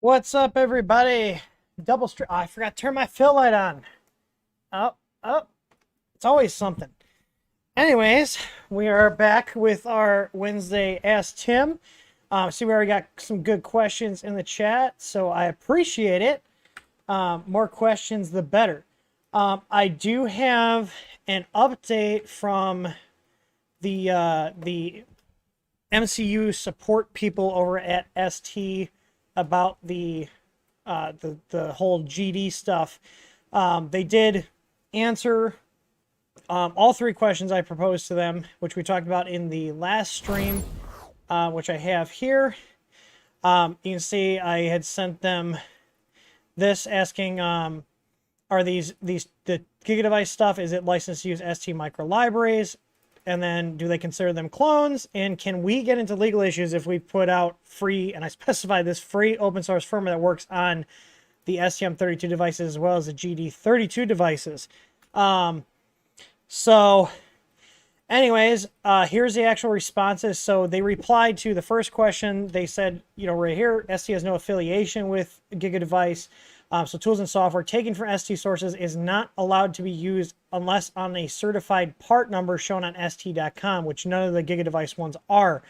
What's up, everybody? I forgot to turn my fill light on. Oh, oh, it's always something. Anyways, we are back with our Wednesday Ask Tim. See, we already got some good questions in the chat, so I appreciate it. More questions, the better. I do have an update from the MCU support people over at ST about the whole GD stuff. They did answer all three questions I proposed to them, which we talked about in the last stream, which I have here. You can see I had sent them this asking, are these the GigaDevice stuff, is it licensed to use ST micro libraries? And then do they consider them clones? And can we get into legal issues if we put out free, and I specify this, free open source firmware that works on the STM32 devices as well as the GD32 devices? So anyways, here's the actual responses. So they replied to the first question. They said, right here, ST has no affiliation with GigaDevice. So tools and software taken from ST sources is not allowed to be used unless on a certified part number shown on ST.com, which none of the GigaDevice ones are.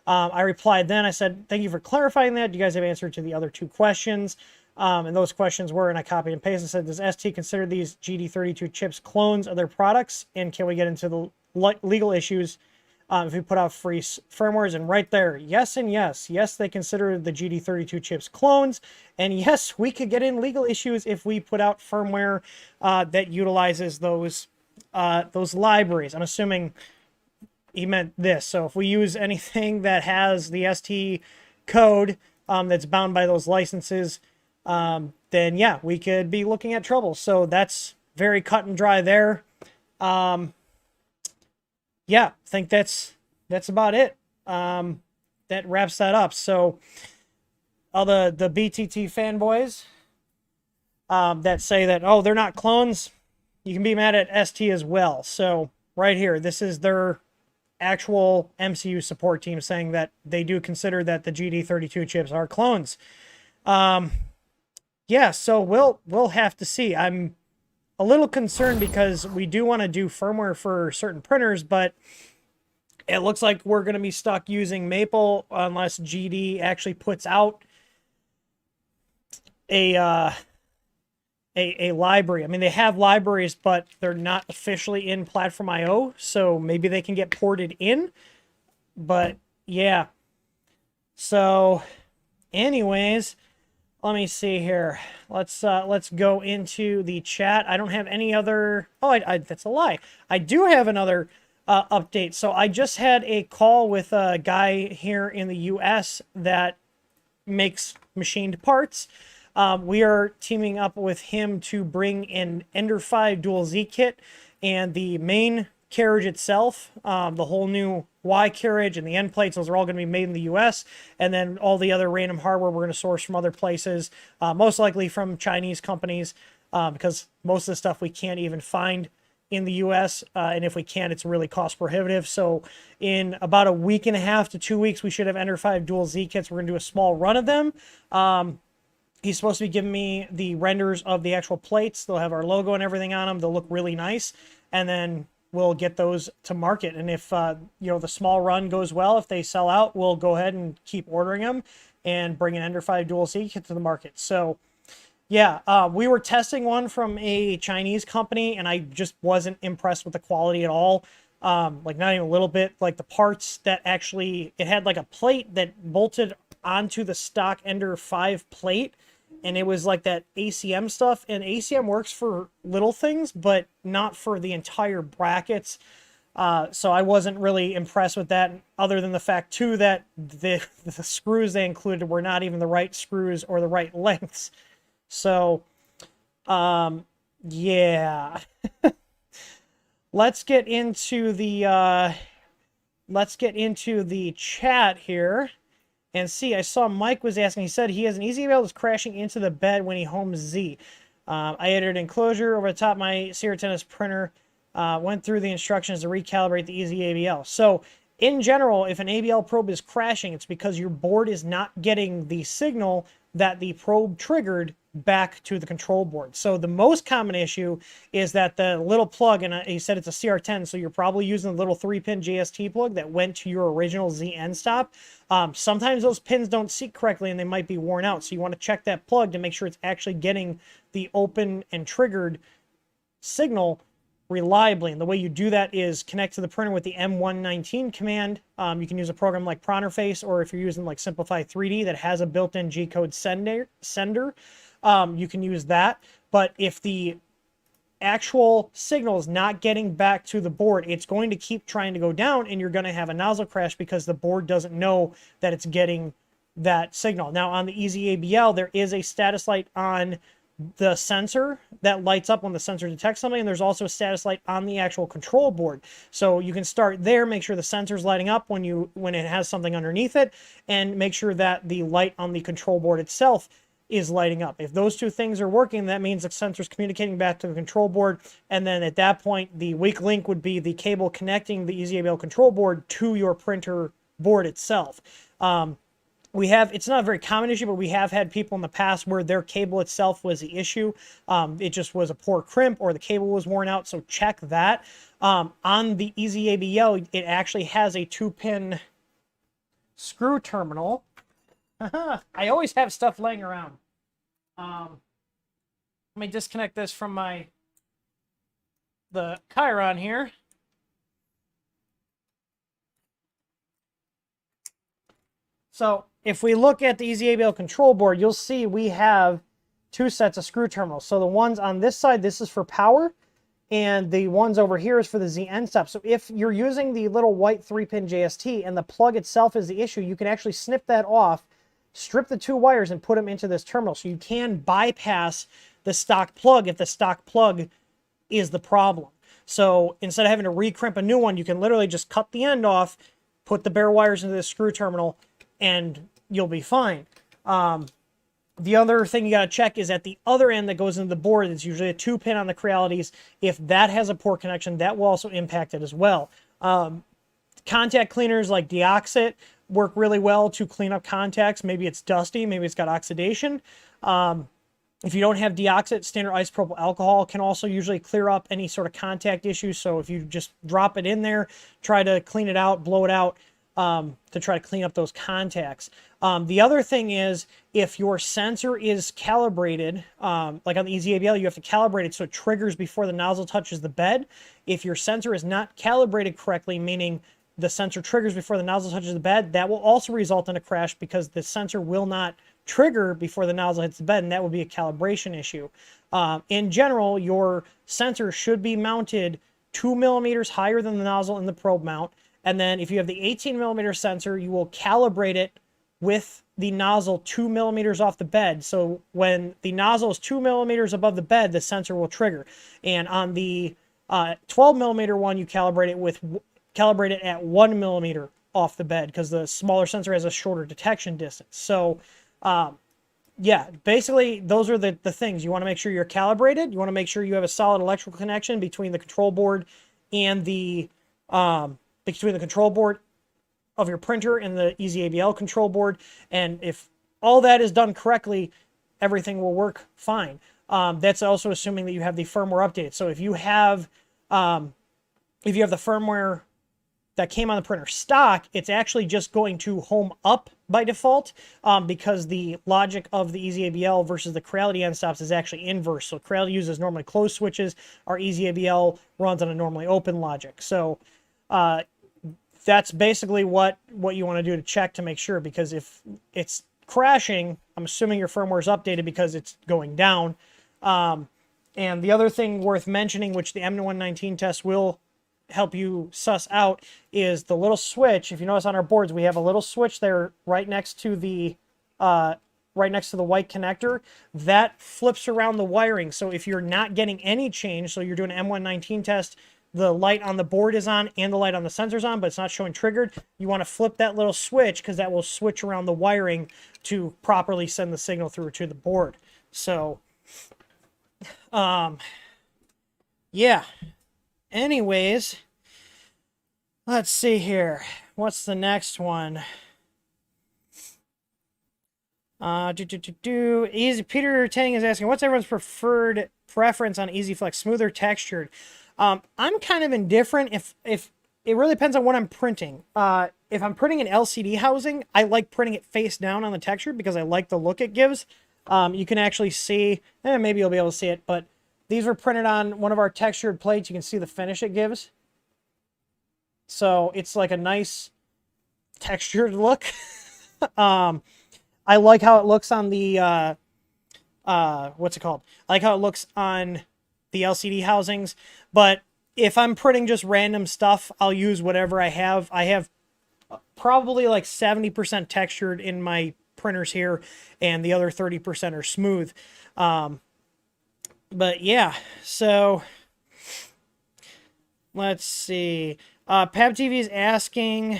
I replied then, I said, thank you for clarifying that. You guys have answered to the other two questions. And those questions were, and I copied and pasted, said, does ST consider these GD32 chips clones of their products? And can we get into the legal issues if we put out free firmwares? And right there, yes and yes. Yes, they consider the GD32 chips clones. And yes, we could get in legal issues if we put out firmware that utilizes those libraries. I'm assuming he meant this. So if we use anything that has the ST code that's bound by those licenses, then yeah, we could be looking at trouble. So that's very cut and dry there. Yeah, I think that's about it. That wraps that up. So all the BTT fanboys that say that, oh, they're not clones, you can be mad at ST as well. So right here, this is their actual MCU support team saying that they do consider that the GD32 chips are clones. Yeah, so we'll have to see. I'm a little concerned because we do want to do firmware for certain printers, but it looks like we're going to be stuck using Maple unless GD actually puts out a library. I mean, they have libraries, but they're not officially in Platform IO, so maybe they can get ported in. But yeah. So anyways, let me see here. Let's go into the chat. I don't have any other. Oh, that's a lie. I do have another update. So I just had a call with a guy here in the U.S. that makes machined parts. We are teaming up with him to bring an Ender 5 Dual Z kit and the main carriage itself, the whole new Y carriage and the end plates. Those are all going to be made in the U.S. And then all the other random hardware we're going to source from other places, most likely from Chinese companies, because most of the stuff we can't even find in the U.S. And if we can, it's really cost prohibitive. So in about a week and a half to 2 weeks, we should have Ender 5 Dual Z kits. We're going to do a small run of them. He's supposed to be giving me the renders of the actual plates. They'll have our logo and everything on them. They'll look really nice. And then we'll get those to market. And if, the small run goes well, if they sell out, we'll go ahead and keep ordering them and bring an Ender 5 Dual Z kit to the market. So yeah, we were testing one from a Chinese company and I just wasn't impressed with the quality at all. Like not even a little bit. Like the parts that actually, it had like a plate that bolted onto the stock Ender 5 plate. And it was like that ACM stuff, and ACM works for little things, but not for the entire brackets. So I wasn't really impressed with that, other than the fact, too, that the screws they included were not even the right screws or the right lengths. So, yeah. Let's get into the chat here. And see, I saw Mike was asking, he said he has an easy ABL that's crashing into the bed when he homes Z. I added an enclosure over the top of my Sierra Tennis printer, went through the instructions to recalibrate the easy ABL. So in general, if an ABL probe is crashing, it's because your board is not getting the signal that the probe triggered back to the control board. So the most common issue is that the little plug, and he said it's a CR10, so you're probably using the little 3-pin JST plug that went to your original Z end stop. Sometimes those pins don't seat correctly and they might be worn out, so you want to check that plug to make sure it's actually getting the open and triggered signal reliably. And the way you do that is connect to the printer with the M119 command. You can use a program like Pronterface, or if you're using like Simplify 3D that has a built-in G-code sender, you can use that. But if the actual signal is not getting back to the board, it's going to keep trying to go down, and you're going to have a nozzle crash because the board doesn't know that it's getting that signal. Now on the EasyABL, there is a status light on the sensor that lights up when the sensor detects something, and there's also a status light on the actual control board. So you can start there, make sure the sensor's lighting up when it has something underneath it, and make sure that the light on the control board itself is lighting up. If those two things are working, that means the sensor's communicating back to the control board, and then at that point, the weak link would be the cable connecting the EasyABL control board to your printer board itself. It's not a very common issue, but we have had people in the past where their cable itself was the issue. It just was a poor crimp or the cable was worn out, so check that. On the EasyABL, it actually has a 2-pin screw terminal. I always have stuff laying around. Let me disconnect this from the Chiron here. So if we look at the EasyABL control board, you'll see we have 2 sets of screw terminals. So the ones on this side, this is for power, and the ones over here is for the Z end stop. So if you're using the little white 3-pin JST and the plug itself is the issue, you can actually snip that off, strip the 2 wires, and put them into this terminal. So you can bypass the stock plug if the stock plug is the problem. So instead of having to recrimp a new one, you can literally just cut the end off, put the bare wires into the screw terminal, and you'll be fine. The other thing you got to check is at the other end that goes into the board, it's usually a 2-pin on the Crealities. If that has a poor connection, that will also impact it as well. Contact cleaners like Deoxit work really well to clean up contacts. Maybe it's dusty, maybe it's got oxidation. If you don't have Deoxit, standard isopropyl alcohol can also usually clear up any sort of contact issues. So if you just drop it in there, try to clean it out, blow it out, to try to clean up those contacts. The other thing is, if your sensor is calibrated, like on the EasyABL, you have to calibrate it so it triggers before the nozzle touches the bed. If your sensor is not calibrated correctly, meaning the sensor triggers before the nozzle touches the bed, that will also result in a crash because the sensor will not trigger before the nozzle hits the bed, and that would be a calibration issue. In general, your sensor should be mounted 2 millimeters higher than the nozzle in the probe mount. And then if you have the 18 millimeter sensor, you will calibrate it with the nozzle 2 millimeters off the bed. So when the nozzle is 2 millimeters above the bed, the sensor will trigger. And on the 12 millimeter one, you calibrate it at 1 millimeter off the bed because the smaller sensor has a shorter detection distance. So yeah, basically those are the things. You want to make sure you're calibrated. You want to make sure you have a solid electrical connection between the control board and between the control board of your printer and the EasyABL control board. And if all that is done correctly, everything will work fine. That's also assuming that you have the firmware updated. So if you have the firmware that came on the printer stock, it's actually just going to home up by default because the logic of the EasyABL versus the Creality end stops is actually inverse. So Creality uses normally closed switches. Our EasyABL runs on a normally open logic. So that's basically what you want to do to check to make sure, because if it's crashing, I'm assuming your firmware is updated because it's going down. And the other thing worth mentioning, which the M119 test will help you suss out, is the little switch. If you notice on our boards, we have a little switch there right next to the white connector that flips around the wiring. So if you're not getting any change, so you're doing an M119 test, the light on the board is on and the light on the sensor's on, but it's not showing triggered, you want to flip that little switch because that will switch around the wiring to properly send the signal through to the board. So, yeah. Anyways, let's see here. What's the next one? Easy. Peter Tang is asking, what's everyone's preferred preference on Easy Flex? Smooth or textured? I'm kind of indifferent. If it really depends on what I'm printing. If I'm printing an LCD housing, I like printing it face down on the texture because I like the look it gives. You can actually see, maybe you'll be able to see it, but these were printed on one of our textured plates. You can see the finish it gives. So it's like a nice textured look. I like how it looks on the, what's it called? I like how it looks on the LCD housings, but if I'm printing just random stuff, I'll use whatever I have. I have probably like 70% textured in my printers here, and the other 30% are smooth. But yeah, so let's see. Pab TV is asking,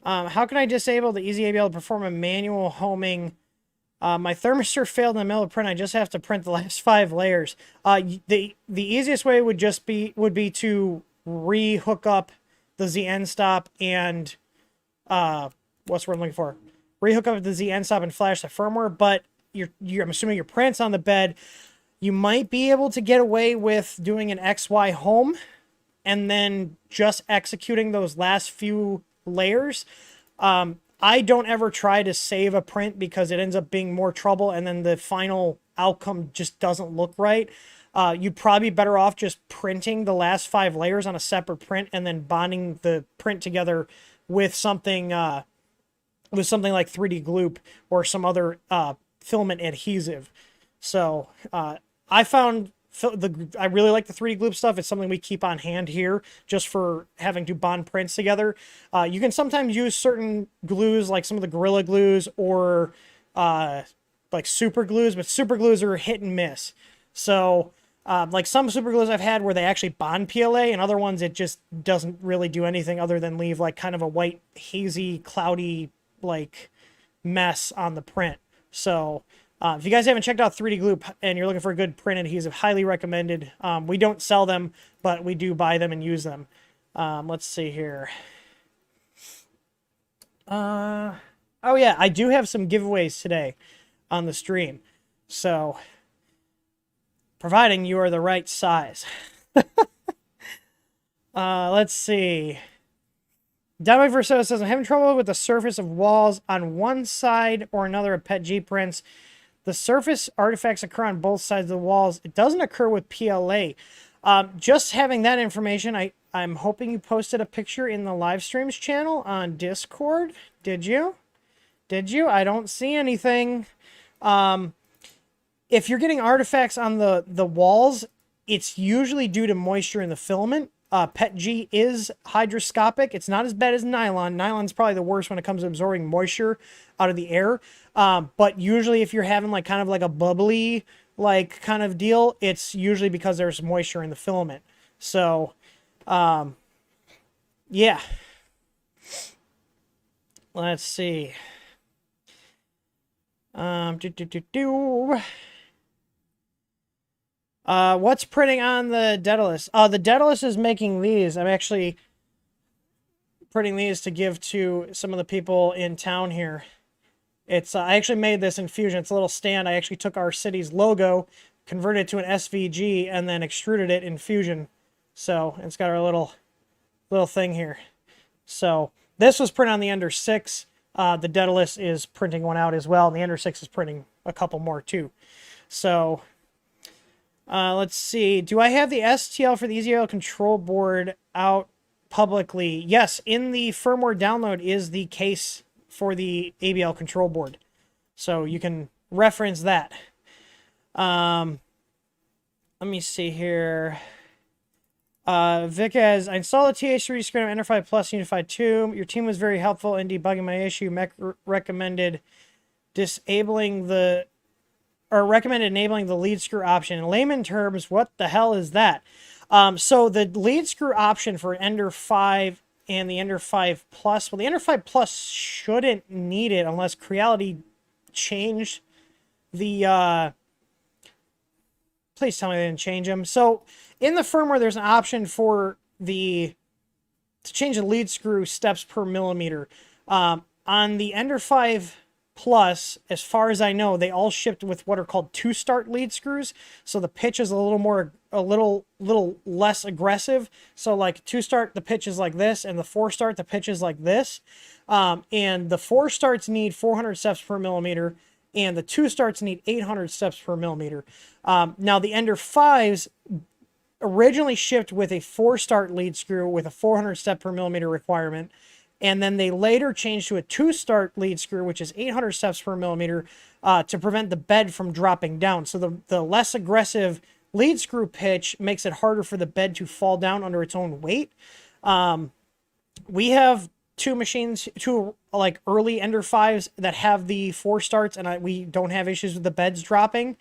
how can I disable the Easy ABL to perform a manual homing? My thermistor failed in the middle of print. I just have to print the last 5 layers. The easiest way would be to re-hook up the Z end stop and what's the word I'm looking for? Re-hook up the Z end stop and flash the firmware. But I'm assuming your print's on the bed. You might be able to get away with doing an XY home and then just executing those last few layers. I don't ever try to save a print because it ends up being more trouble and then the final outcome just doesn't look right. You'd probably be better off just printing the last 5 layers on a separate print and then bonding the print together with something like 3D Gloop or some other filament adhesive. So I found I really like the 3D Gloop stuff. It's something we keep on hand here just for having to bond prints together. You can sometimes use certain glues like some of the Gorilla Glues or like super glues, but super glues are hit and miss. So like some super glues I've had where they actually bond PLA, and other ones it just doesn't really do anything other than leave like kind of a white, hazy, cloudy like mess on the print. So if you guys haven't checked out 3D Gloop and you're looking for a good print adhesive, highly recommended. We don't sell them, but we do buy them and use them. Let's see here. Oh yeah, I do have some giveaways today on the stream. So, providing you are the right size. Let's see. Dynamic Verso says, I'm having trouble with the surface of walls on one side or another of PET G prints. The surface artifacts occur on both sides of the walls. It doesn't occur with PLA. Just having that information, I'm hoping you posted a picture in the Livestreams channel on Discord. Did you? Did you? I don't see anything. If you're getting artifacts on the walls, it's usually due to moisture in the filament. PET G is hygroscopic. It's not as bad as nylon. Nylon's probably the worst when it comes to absorbing moisture out of the air. But usually if you're having like kind of like a bubbly like kind of deal, it's usually because there's moisture in the filament. So, yeah. Let's see. What's printing on the Daedalus? The Daedalus is making these. I'm actually printing these to give to some of the people in town here. It's I actually made this in Fusion. It's a little stand. I actually took our city's logo, converted it to an SVG, and then extruded it in Fusion. So it's got our little thing here. So this was printed on the Ender 6. The Daedalus is printing one out as well. And the Ender 6 is printing a couple more too. So let's see. Do I have the STL for the EasyABL control board out publicly? Yes, in the firmware download is the case for the ABL control board. So you can reference that. Let me see here. Vic has, I installed a TH3 screen on Ender 5 Plus Unified 2. Your team was very helpful in debugging my issue. Recommended enabling the lead screw option. In layman terms, what the hell is that? So the lead screw option for Ender 5 and the Ender 5 Plus, well, the Ender 5 Plus shouldn't need it unless Creality changed the, please tell me they didn't change them. So in the firmware, there's an option for to change the lead screw steps per millimeter. On the Ender 5 Plus, as far as I know, they all shipped with what are called 2-start lead screws. So the pitch is a little less aggressive. So like 2-start, the pitch is like this, and the 4-start, the pitch is like this. And the 4-starts need 400 steps per millimeter, and the 2-starts need 800 steps per millimeter. Now the Ender 5s originally shipped with a 4-start lead screw with a 400 step per millimeter requirement. And then they later changed to a 2-start lead screw, which is 800 steps per millimeter, to prevent the bed from dropping down. So the less aggressive lead screw pitch makes it harder for the bed to fall down under its own weight. We have two machines, two like early Ender 5s that have the 4-starts, and we don't have issues with the beds dropping.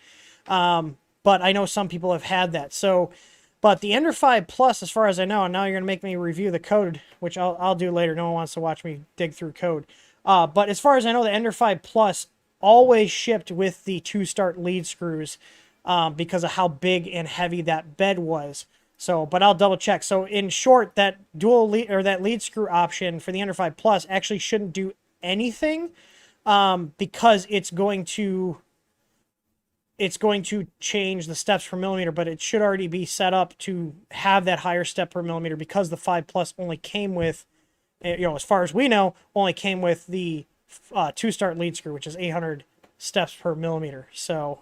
But I know some people have had that. So... But the Ender 5 Plus, as far as I know, and now you're going to make me review the code, which I'll do later. No one wants to watch me dig through code. But as far as I know, the Ender 5 Plus always shipped with the 2-start lead screws because of how big and heavy that bed was. So, but I'll double check. So in short, that dual lead or that lead screw option for the Ender 5 Plus actually shouldn't do anything because it's going to change the steps per millimeter, but it should already be set up to have that higher step per millimeter because the 5 Plus only came with, as far as we know, only came with the 2-start lead screw, which is 800 steps per millimeter. So,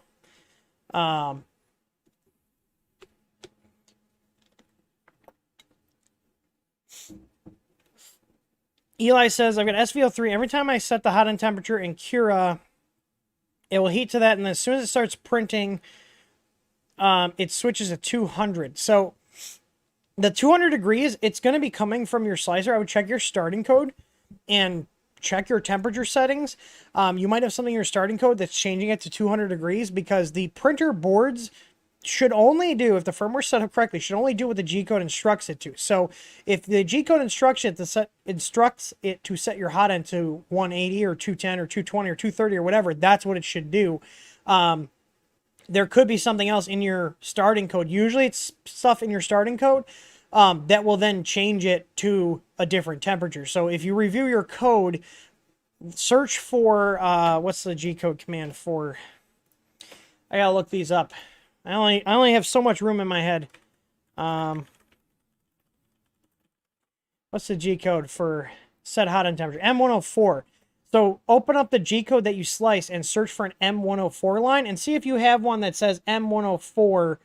Eli says, I've got SVO3. Every time I set the Hotend temperature in Cura, it will heat to that, and as soon as it starts printing, it switches to 200. So the 200 degrees, it's going to be coming from your slicer. I would check your starting code and check your temperature settings. You might have something in your starting code that's changing it to 200 degrees because the printer boards should only do, if the firmware is set up correctly, should only do what the G-code instructs it to. So if the G-code instructs it to set your Hotend to 180 or 210 or 220 or 230 or whatever, that's what it should do. There could be something else in your starting code. Usually it's stuff in your starting code that will then change it to a different temperature. So if you review your code, search for, what's the G-code command for? I gotta look these up. I only have so much room in my head. What's the G-code for set Hotend temperature? M104. So open up the G-code that you slice and search for an M104 line and see if you have one that says M104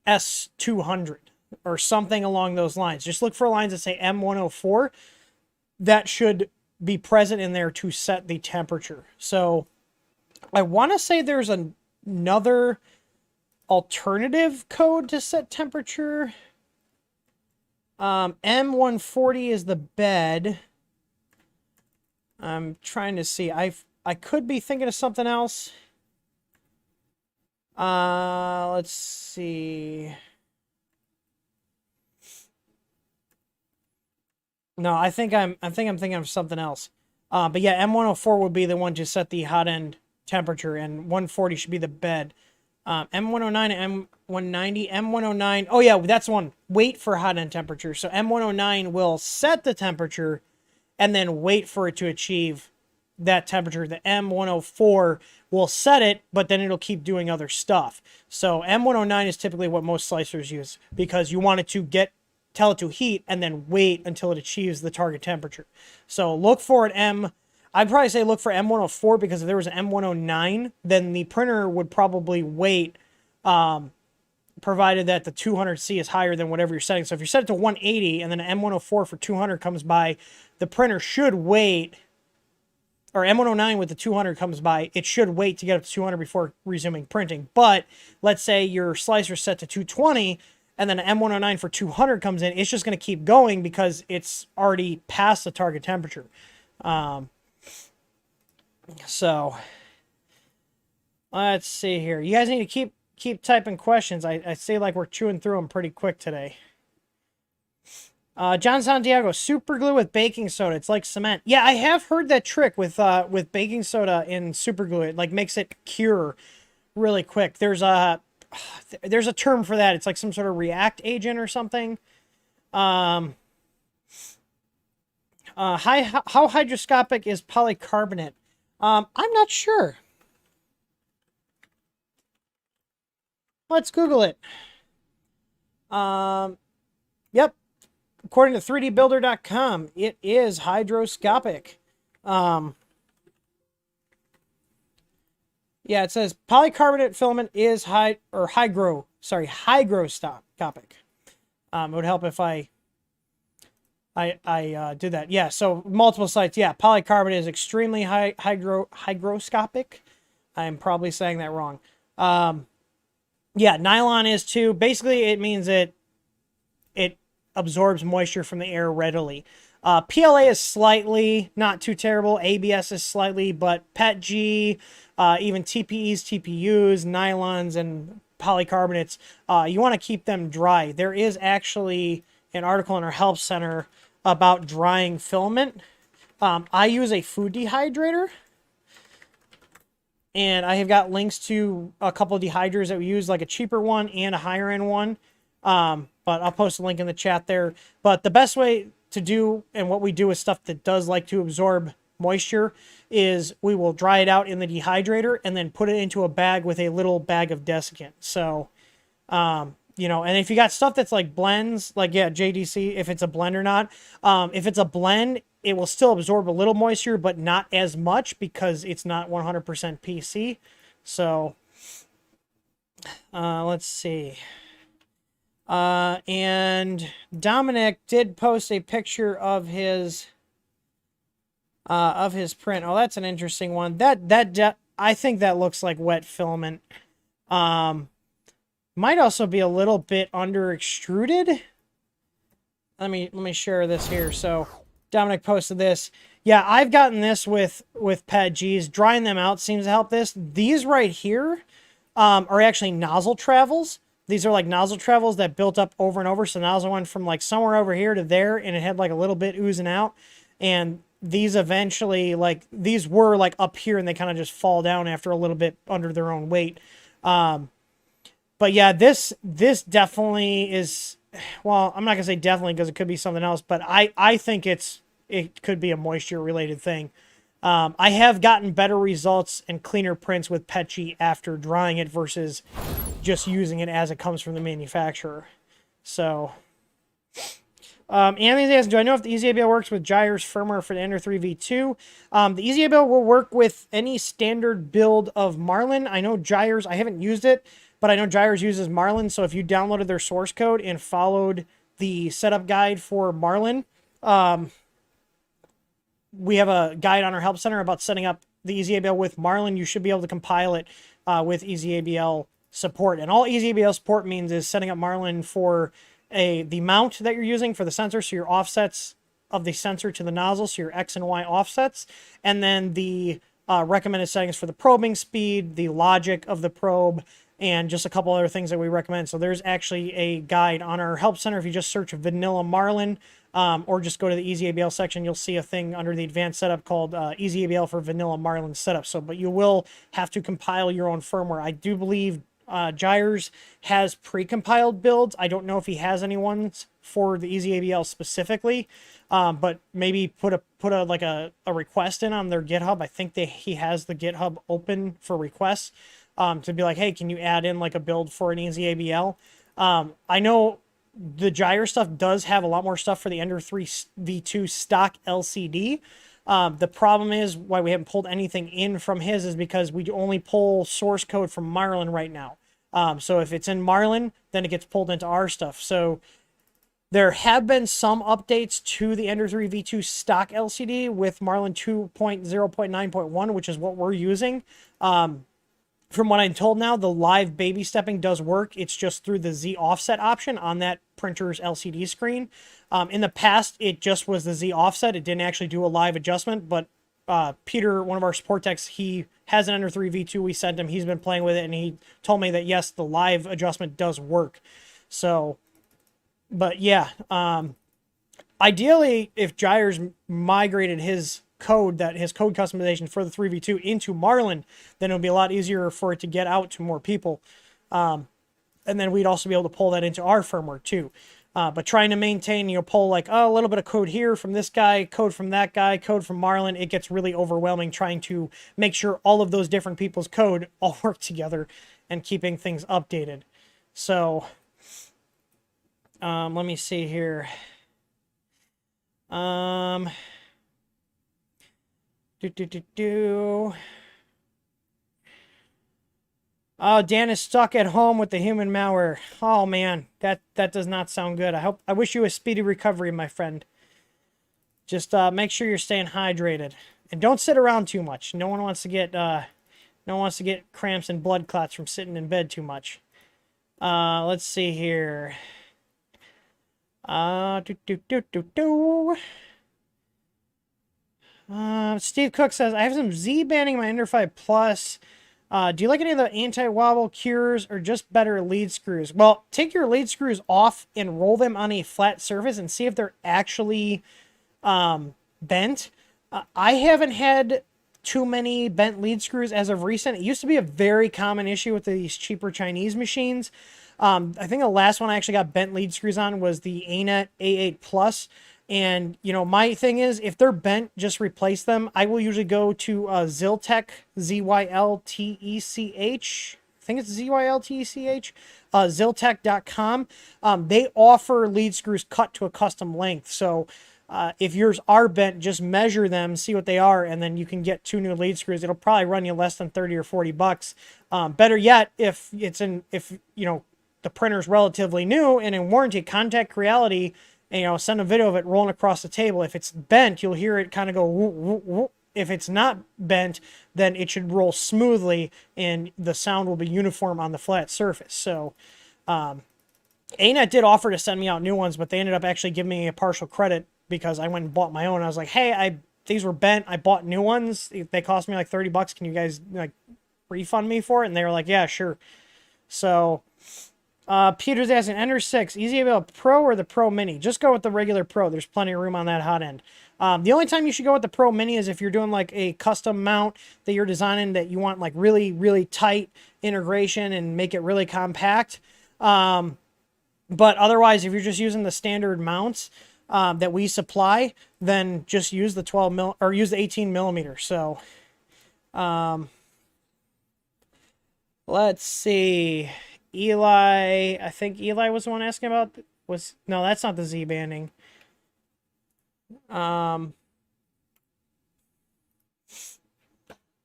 S200 or something along those lines. Just look for lines that say M104. That should be present in there to set the temperature. So I want to say there's another alternative code to set temperature. M140 is the bed. I'm trying to see. I could be thinking of something else. Let's see. No, I think I'm thinking of something else. But yeah, M104 would be the one to set the Hotend temperature, and 140 should be the bed. M109, M190, M109. Oh yeah, that's one. Wait for Hotend temperature. So M109 will set the temperature and then wait for it to achieve that temperature. The M104 will set it, but then it'll keep doing other stuff. So M109 is typically what most slicers use because you want it to tell it to heat and then wait until it achieves the target temperature. So look for an I'd probably say look for M104 because if there was an M109, then the printer would probably wait, provided that the 200C is higher than whatever you're setting. So if you set it to 180 and then an M104 for 200 comes by, the printer should wait, or M109 with the 200 comes by, it should wait to get up to 200 before resuming printing. But let's say your slicer is set to 220 and then an M109 for 200 comes in, it's just going to keep going because it's already past the target temperature. So let's see here. You guys need to keep typing questions. I say like we're chewing through them pretty quick today. John Santiago, super glue with baking soda. It's like cement. Yeah, I have heard that trick with baking soda in super glue. It like makes it cure really quick. There's a term for that. It's like some sort of react agent or something. How hydroscopic is polycarbonate? I'm not sure. Let's Google it. Yep. According to 3dbuilder.com, it is hydroscopic. Yeah, it says polycarbonate filament is hygroscopic. It would help if I did that. Yeah, so multiple sites. Yeah, polycarbonate is extremely hygroscopic. I'm probably saying that wrong. Yeah, nylon is too. Basically, it means it absorbs moisture from the air readily. PLA is slightly, not too terrible. ABS is slightly, but PETG, even TPEs, TPUs, nylons, and polycarbonates, you want to keep them dry. There is actually an article in our help center about drying filament. I use a food dehydrator, and I have got links to a couple of dehydrators that we use, like a cheaper one and a higher end one. But I'll post a link in the chat there. But the best way to do, and what we do with stuff that does like to absorb moisture, is we will dry it out in the dehydrator and then put it into a bag with a little bag of desiccant. So, you know, and if you got stuff that's like blends, like, yeah, JDC, if it's a blend or not, if it's a blend, it will still absorb a little moisture, but not as much because it's not 100% PC. So, let's see. And Dominic did post a picture of his print. Oh, that's an interesting one. I think that looks like wet filament. Might also be a little bit under extruded. Let me share this here. So Dominic posted this. Yeah, I've gotten this with PETGs. Drying them out seems to help this. These right here are actually Nozzle Travels. These are like Nozzle Travels that built up over and over. So nozzle went from like somewhere over here to there, and it had like a little bit oozing out. And these eventually, like, these were like up here, and they kind of just fall down after a little bit under their own weight. But yeah, this definitely is, well, I'm not gonna say definitely because it could be something else, but I think it could be a moisture related thing. I have gotten better results and cleaner prints with PETG after drying it versus just using it as it comes from the manufacturer. So, Anthony's asking, do I know if the EasyABL works with Gyre's firmware for the Ender 3 V2? The EasyABL will work with any standard build of Marlin. I know Gyre's, I haven't used it, but I know Gyre's uses Marlin. So if you downloaded their source code and followed the setup guide for Marlin, we have a guide on our help center about setting up the EasyABL with Marlin. You should be able to compile it with EasyABL support. And all EasyABL support means is setting up Marlin for the mount that you're using for the sensor, so your offsets of the sensor to the nozzle, so your X and Y offsets, and then the recommended settings for the probing speed, the logic of the probe, and just a couple other things that we recommend. So there's actually a guide on our help center. If you just search vanilla Marlin, or just go to the EasyABL section, you'll see a thing under the advanced setup called EasyABL for vanilla Marlin setup. So, but you will have to compile your own firmware. I do believe Gyre's has pre-compiled builds. I don't know if he has any ones for the EasyABL specifically, but maybe put a request in on their GitHub. I think he has the GitHub open for requests to be like, hey, can you add in like a build for an EasyABL? I know the Gyre stuff does have a lot more stuff for the Ender 3 V2 stock LCD. The problem is why we haven't pulled anything in from his is because we only pull source code from Marlin right now. So if it's in Marlin, then it gets pulled into our stuff. So there have been some updates to the Ender 3 V2 stock LCD with Marlin 2.0.9.1, which is what we're using. From what I'm told now, the live baby stepping does work. It's just through the Z offset option on that printer's LCD screen. In the past, it just was the Z offset. It didn't actually do a live adjustment, but Peter, one of our support techs, he has an Ender 3 V2. We sent him. He's been playing with it, and he told me that, yes, the live adjustment does work. So, but yeah, ideally, if Gyre's migrated his code customization for the 3v2 into Marlin, then it'll be a lot easier for it to get out to more people. And then we'd also be able to pull that into our firmware too. But trying to maintain, pull like, oh, a little bit of code here from this guy, code from that guy, code from Marlin, it gets really overwhelming trying to make sure all of those different people's code all work together and keeping things updated. So, let me see here. Oh, Dan is stuck at home with the human malware. Oh man, that does not sound good. I wish you a speedy recovery, my friend. Just make sure you're staying hydrated and don't sit around too much. No one wants to get cramps and blood clots from sitting in bed too much. Let's see here. Steve Cook says, I have some Z banding in my Ender 5 Plus. Do you like any of the anti-wobble cures or just better lead screws? Well, take your lead screws off and roll them on a flat surface and see if they're actually bent. I haven't had too many bent lead screws as of recent. It used to be a very common issue with these cheaper Chinese machines. I think the last one I actually got bent lead screws on was the ANET A8 Plus. And, my thing is, if they're bent, just replace them. I will usually go to Zyltech, Zyltech. I think it's Zyltech, Zyltech.com. They offer lead screws cut to a custom length. So if yours are bent, just measure them, see what they are, and then you can get 2 new lead screws. It'll probably run you less than 30 or 40 bucks. Better yet, if the printer's relatively new and in warranty, contact Creality and send a video of it rolling across the table. If it's bent, you'll hear it kind of go whoop, whoop, whoop. If it's not bent, then it should roll smoothly and the sound will be uniform on the flat surface. So ANET did offer to send me out new ones, but they ended up actually giving me a partial credit because I went and bought my own. I was like, hey, these were bent. I bought new ones. They cost me like 30 bucks. Can you guys refund me for it? And they were like, yeah, sure. So Peter's asking, Ender 6, easy about Pro or the Pro Mini? Just go with the regular Pro. There's plenty of room on that hot end. The only time you should go with the Pro Mini is if you're doing like a custom mount that you're designing that you want like really, really tight integration and make it really compact. But otherwise, if you're just using the standard mounts that we supply, then just use the 12 mil or use the 18 millimeter. So, let's see. Eli, I think Eli was the one asking about, no, that's not the Z banding.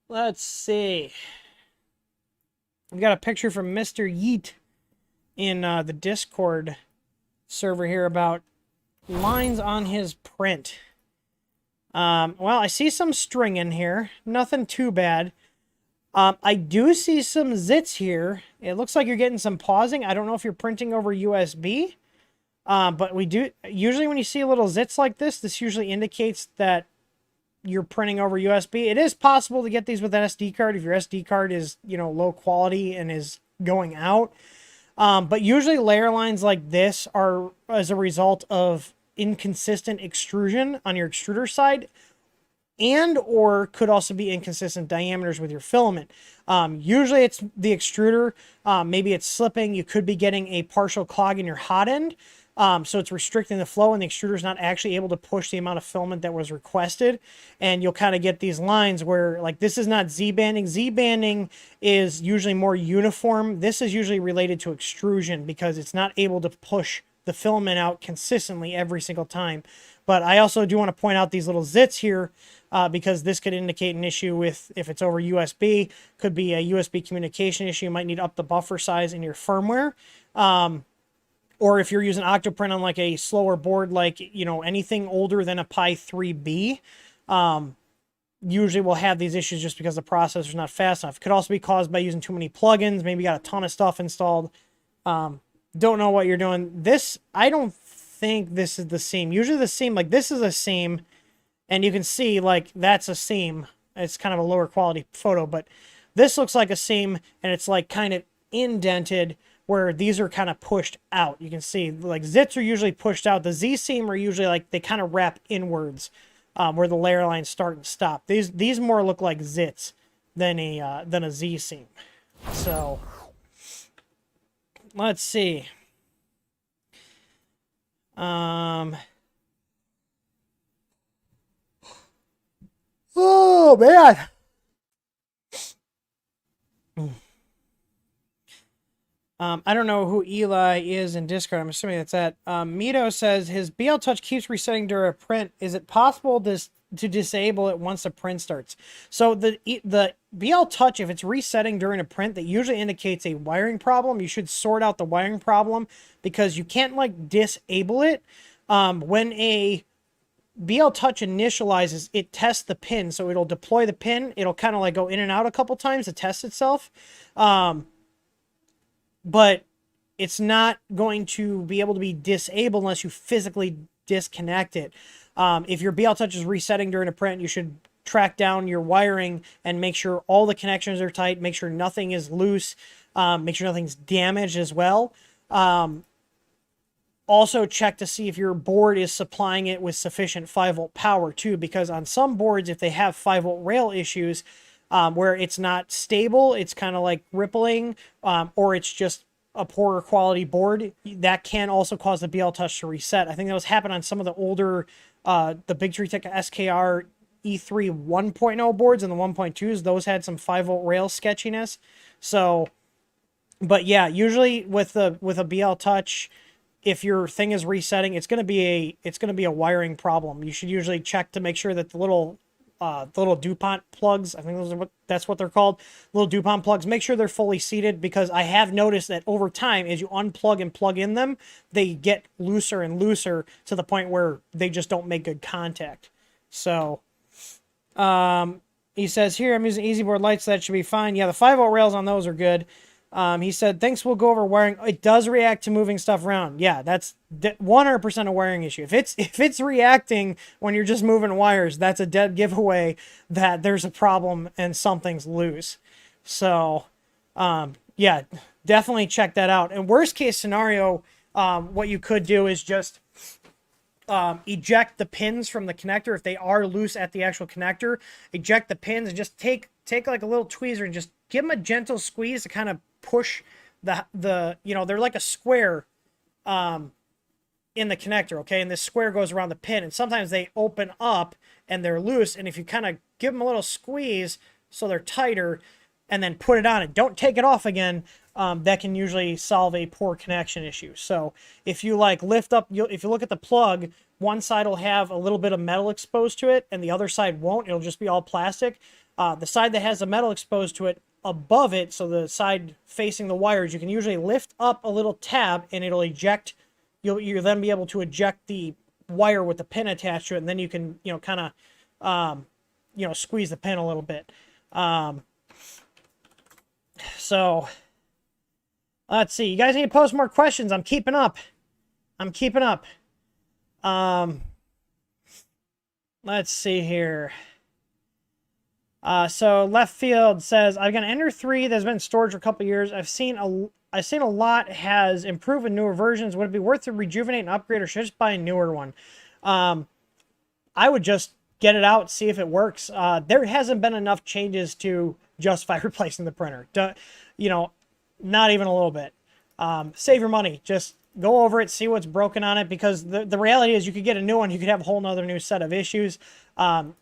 Let's see. We've got a picture from Mr. Yeet in the Discord server here about lines on his print. Well, I see some string in here. Nothing too bad. I do see some zits here. It looks like you're getting some pausing. I don't know if you're printing over USB. But we do, usually when you see little zits like this usually indicates that you're printing over USB. It is possible to get these with an SD card if your SD card is, low quality and is going out. But usually layer lines like this are as a result of inconsistent extrusion on your extruder side, and or could also be inconsistent diameters with your filament. Usually it's the extruder. Maybe it's slipping. You could be getting a partial clog in your hot end. So it's restricting the flow and the extruder is not actually able to push the amount of filament that was requested. And you'll kind of get these lines where like this is not Z-banding. Z-banding is usually more uniform. This is usually related to extrusion because it's not able to push the filament out consistently every single time. But I also do want to point out these little zits here because this could indicate an issue with if it's over USB, could be a USB communication issue. You might need to up the buffer size in your firmware. Or if you're using Octoprint on like a slower board, like, anything older than a Pi 3B, usually will have these issues just because the processor's not fast enough. Could also be caused by using too many plugins. Maybe you got a ton of stuff installed. Don't know what you're doing. This, I don't think this is the seam. Usually the seam, like this is a seam, and you can see like that's a seam. It's kind of a lower quality photo, but this looks like a seam, and it's like kind of indented where these are kind of pushed out. You can see like zits are usually pushed out. The Z seam are usually like they kind of wrap inwards where the layer lines start and stop. These more look like zits than a Z seam. So let's see. Oh, man. I don't know who Eli is in Discord. I'm assuming that's that. Mito says his BL Touch keeps resetting during a print. Is it possible to disable it once the print starts? So the BL Touch, if it's resetting during a print, that usually indicates a wiring problem. You should sort out the wiring problem because you can't like disable it. When a BL Touch initializes, it tests the pin, so it'll deploy the pin. It'll kind of like go in and out a couple times to test itself. But it's not going to be able to be disabled unless you physically disconnect it. If your BL Touch is resetting during a print, you should track down your wiring and make sure all the connections are tight, make sure nothing is loose, make sure nothing's damaged as well. Also check to see if your board is supplying it with sufficient 5-volt power too, because on some boards, if they have 5-volt rail issues, where it's not stable, it's kind of like rippling, or it's just a poorer quality board, that can also cause the BL Touch to reset. I think that was happened on some of the older, the Big Tree Tech SKR E3 1.0 boards and the 1.2s. Those had some 5-volt rail sketchiness. So, but yeah, usually with a BL Touch, if your thing is resetting, it's going to be a wiring problem. You should usually check to make sure that the little DuPont plugs, I think that's what they're called, little DuPont plugs, make sure they're fully seated, because I have noticed that over time, as you unplug and plug in them, they get looser and looser to the point where they just don't make good contact. So, he says here, I'm using EasyBoard lights, so that should be fine. Yeah, the 5-volt rails on those are good. He said, thanks, we'll go over wiring. It does react to moving stuff around. Yeah, that's 100% a wiring issue. If it's reacting when you're just moving wires, that's a dead giveaway that there's a problem and something's loose. So, yeah, definitely check that out. And worst case scenario, what you could do is just eject the pins from the connector. If they are loose at the actual connector, eject the pins and just take like a little tweezer and just give them a gentle squeeze to kind of push the they're like a square in the connector, okay? And this square goes around the pin, and sometimes they open up and they're loose, and if you kind of give them a little squeeze so they're tighter and then put it on and don't take it off again, that can usually solve a poor connection issue. So if you like lift up, if you look at the plug, one side will have a little bit of metal exposed to it and the other side won't. It'll just be all plastic. The side that has the metal exposed to it, above it, so the side facing the wires, you can usually lift up a little tab and it'll eject. You'll then be able to eject the wire with the pin attached to it, and then you can kind of squeeze the pin a little bit. So let's see, you guys need to post more questions. I'm keeping up. Let's see here. So Left Field says, I've got an Ender 3 that's been in storage for a couple years. I've seen a lot has improved in newer versions. Would it be worth to rejuvenate and upgrade, or should I just buy a newer one? I would just get it out, see if it works. There hasn't been enough changes to justify replacing the printer. Not even a little bit. Save your money. Just go over it, see what's broken on it, because the reality is you could get a new one. You could have a whole nother new set of issues.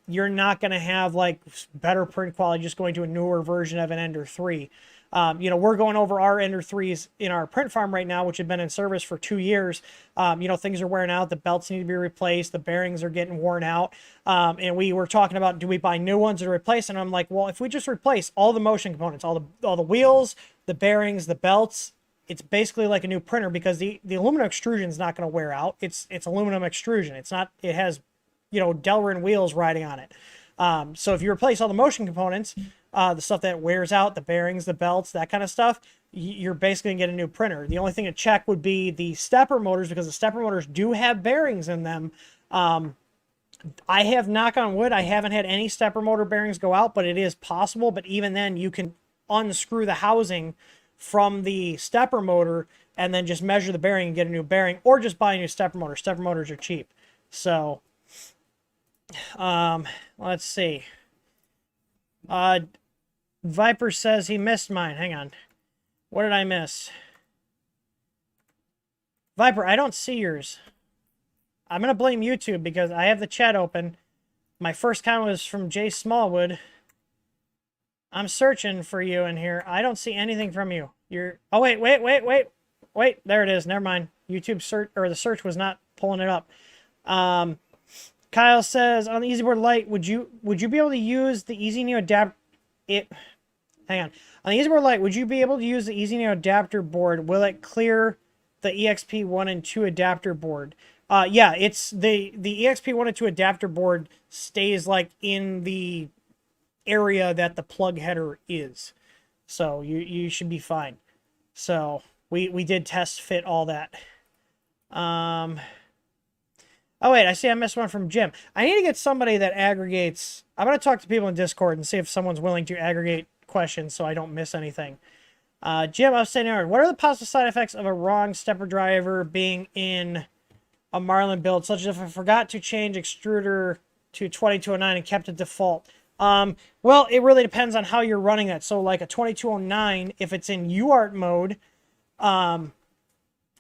You're not going to have like better print quality just going to a newer version of an Ender 3. We're going over our Ender 3s in our print farm right now, which have been in service for 2 years. Things are wearing out. The belts need to be replaced. The bearings are getting worn out. And we were talking about, do we buy new ones or replace? And I'm like, well, if we just replace all the motion components, all the wheels, the bearings, the belts, it's basically like a new printer, because the aluminum extrusion is not going to wear out. It's aluminum extrusion. It has, Delrin wheels riding on it. So if you replace all the motion components, the stuff that wears out, the bearings, the belts, that kind of stuff, you're basically going to get a new printer. The only thing to check would be the stepper motors, because the stepper motors do have bearings in them. I have, knock on wood, I haven't had any stepper motor bearings go out, but it is possible. But even then, you can unscrew the housing from the stepper motor and then just measure the bearing and get a new bearing, or just buy a new stepper motor. Stepper motors are cheap. So, let's see. Viper says he missed mine. Hang on. What did I miss? Viper, I don't see yours. I'm going to blame YouTube because I have the chat open. My first comment was from Jay Smallwood. I'm searching for you in here. I don't see anything from you. You're... Oh, wait. There it is. Never mind. YouTube search, or the search was not pulling it up. Kyle says, on the EasyBoard Lite, would you be able to use the EasyNeo adapter? Hang on. On the EasyBoard Lite, would you be able to use the EasyNeo adapter board? Will it clear the EXP1 and 2 adapter board? Yeah, it's the EXP1 and 2 adapter board stays like in the area that the plug header is. So you should be fine. So we did test fit all that. Oh, wait, I see I missed one from Jim. I need to get somebody that aggregates. I'm going to talk to people in Discord and see if someone's willing to aggregate questions so I don't miss anything. Jim, I was saying, what are the possible side effects of a wrong stepper driver being in a Marlin build, such as if I forgot to change extruder to 2209 and kept it default? Well, it really depends on how you're running that. So like a 2209, if it's in UART mode,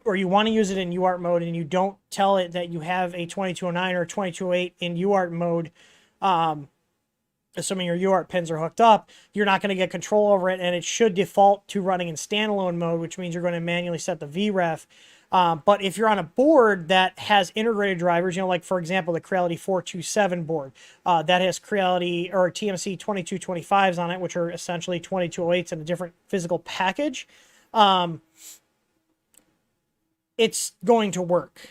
or you want to use it in UART mode and you don't tell it that you have a 2209 or a 2208 in UART mode, assuming your UART pins are hooked up, you're not going to get control over it, and it should default to running in standalone mode, which means you're going to manually set the VREF. But if you're on a board that has integrated drivers, like, for example, the Creality 427 board, that has Creality or TMC 2225s on it, which are essentially 2208s in a different physical package, it's going to work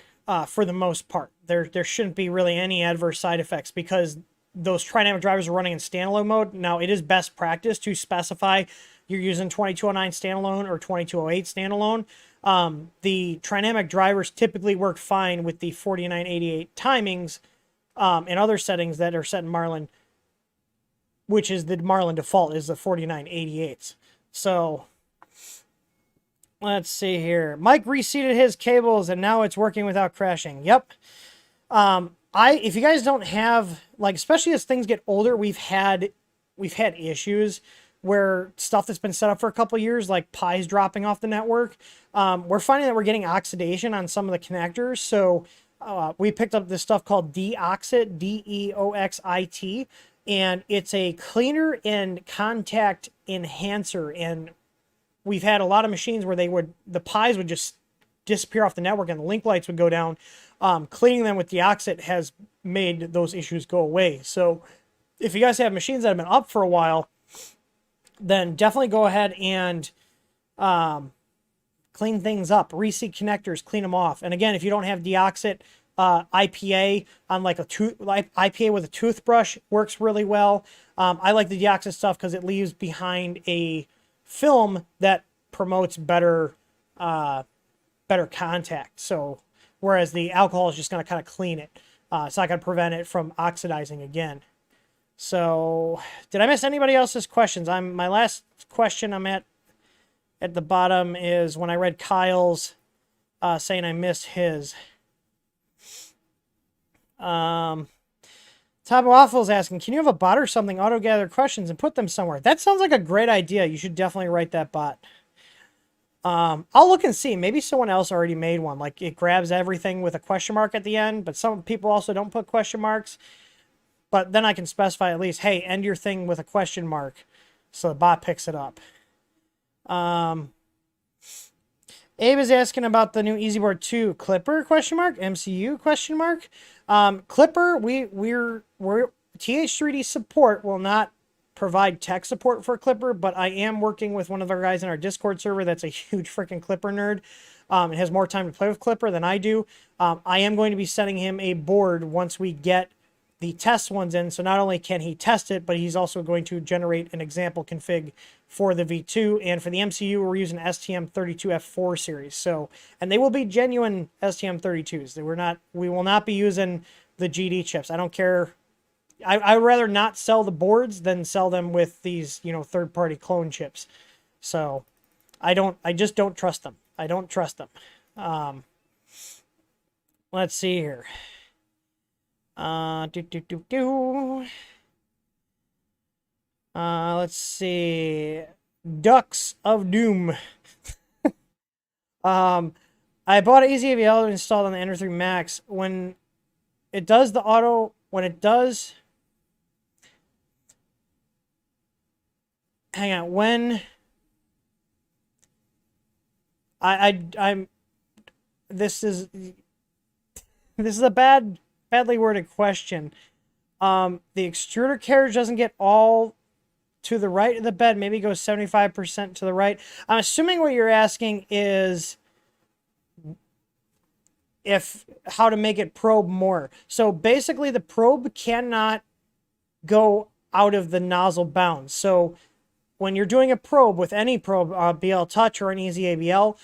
for the most part. There shouldn't be really any adverse side effects because those Trinamic drivers are running in standalone mode. Now, it is best practice to specify you're using 2209 standalone or 2208 standalone. The Trinamic drivers typically work fine with the 4988 timings and other settings that are set in Marlin, which is the Marlin default is the 4988s. So let's see here. Mike reseated his cables and now it's working without crashing. Yep. If you guys don't have, like, especially as things get older, we've had issues where stuff that's been set up for a couple of years, like pies dropping off the network, we're finding that we're getting oxidation on some of the connectors. So we picked up this stuff called Deoxit, DEOXIT, and it's a cleaner and contact enhancer. And we've had a lot of machines where the pies would just disappear off the network and the link lights would go down. Cleaning them with Deoxit has made those issues go away. So if you guys have machines that have been up for a while, then definitely go ahead and clean things up. Reseat connectors, clean them off. And again, if you don't have Deoxit, IPA on like IPA with a toothbrush works really well. I like the Deoxit stuff because it leaves behind a film that promotes better contact. So whereas the alcohol is just going to kind of clean it. It's not going to prevent it from oxidizing again. So did I miss anybody else's questions? My last question I'm at the bottom is when I read Kyle's saying I missed his. Tom Waffle's asking, can you have a bot or something auto-gather questions and put them somewhere? That sounds like a great idea. You should definitely write that bot. I'll look and see. Maybe someone else already made one. Like it grabs everything with a question mark at the end, but some people also don't put question marks. But then I can specify at least, hey, end your thing with a question mark. So the bot picks it up. Abe is asking about the new EasyBoard 2 Clipper question mark, MCU question mark. Clipper, we're TH3D support will not provide tech support for Clipper, but I am working with one of our guys in our Discord server that's a huge freaking Clipper nerd. And has more time to play with Clipper than I do. I am going to be sending him a board once we get the test ones in. So not only can he test it, but he's also going to generate an example config for the V2. And for the MCU, we're using STM32F4 series. So, and they will be genuine STM32s. We will not be using the GD chips. I don't care. I would rather not sell the boards than sell them with these, third-party clone chips. So I just don't trust them. I don't trust them. Let's see here. Let's see. Ducks of Doom. I bought an EasyAVL installed on the Ender 3 Max. When it does the auto, when it does, hang on, when I'm, this is a badly worded question. The extruder carriage doesn't get all to the right of the bed, maybe goes 75% to the right. I'm assuming what you're asking is how to make it probe more. So basically the probe cannot go out of the nozzle bounds. So when you're doing a probe with any probe, BL Touch or an Easy ABL,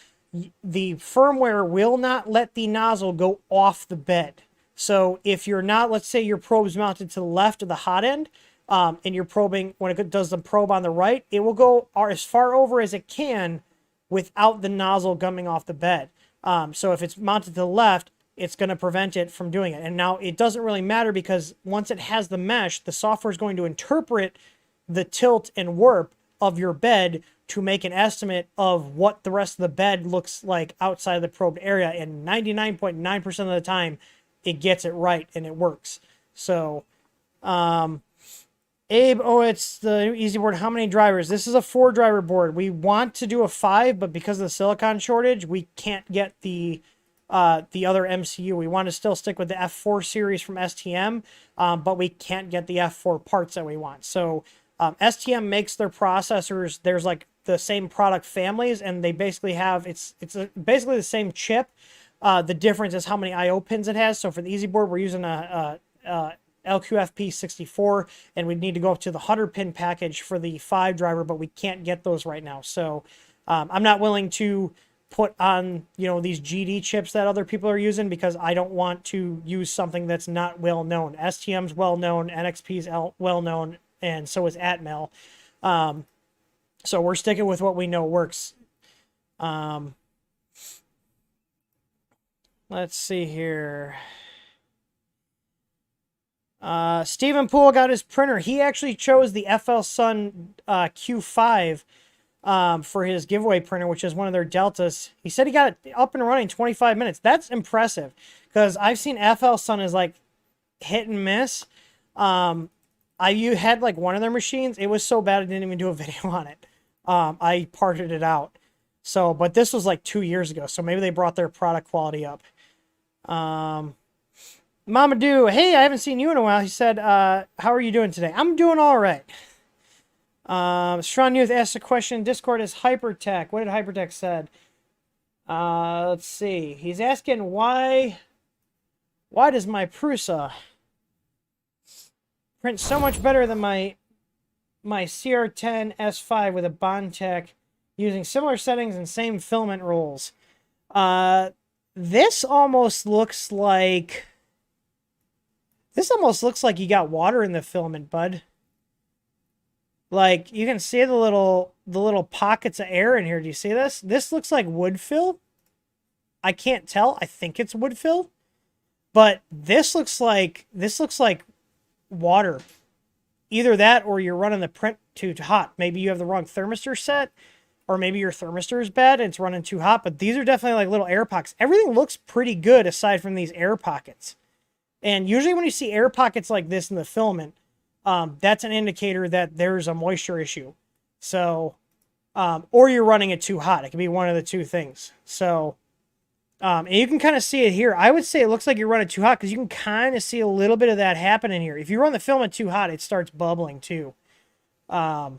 the firmware will not let the nozzle go off the bed. So if you're not, let's say your probe's mounted to the left of the hot end, and you're probing, when it does the probe on the right, it will go as far over as it can without the nozzle coming off the bed. So if it's mounted to the left, it's going to prevent it from doing it. And now it doesn't really matter because once it has the mesh, the software is going to interpret the tilt and warp of your bed to make an estimate of what the rest of the bed looks like outside of the probed area. And 99.9% of the time, it gets it right and it works. So, Abe, oh, it's the easy board. How many drivers? This is a 4-driver board. We want to do a 5, but because of the silicon shortage, we can't get the other MCU. We want to still stick with the F4 series from STM, but we can't get the F4 parts that we want. So STM makes their processors. There's like the same product families, and they basically have basically the same chip. The difference is how many I/O pins it has. So for the easy board, we're using a LQFP64, and we need to go up to the 100-pin package for the 5-driver, but we can't get those right now. So I'm not willing to put on, these GD chips that other people are using because I don't want to use something that's not well known. STM's well known, NXP's well known, and so is Atmel. So we're sticking with what we know works. Let's see here. Stephen Poole got his printer. He actually chose the FL Sun Q5 for his giveaway printer, which is one of their Deltas. He said he got it up and running in 25 minutes. That's impressive because I've seen FL Sun as like hit and miss. You had like one of their machines. It was so bad I didn't even do a video on it. I parted it out. So, but this was like 2 years ago, so maybe they brought their product quality up. Mama Do, hey, I haven't seen you in a while. He said, how are you doing today? I'm doing all right. Strong Youth asked a question. Discord is Hypertech. What did Hypertech said? Let's see. He's asking why does my Prusa print so much better than my CR10 S5 with a Bondtech using similar settings and same filament rolls? This almost looks like you got water in the filament, bud. Like, you can see the little pockets of air in here. Do you see this? This looks like wood fill. I can't tell. I think it's wood fill. But this looks like water. Either that or you're running the print too hot. Maybe you have the wrong thermistor set, or maybe your thermistor is bad and it's running too hot. But these are definitely like little air pockets. Everything looks pretty good aside from these air pockets. And usually when you see air pockets like this in the filament, that's an indicator that there's a moisture issue. So, or you're running it too hot. It can be one of the two things. So, and you can kind of see it here. I would say it looks like you're running too hot because you can kind of see a little bit of that happening here. If you run the filament too hot, it starts bubbling too. Yeah,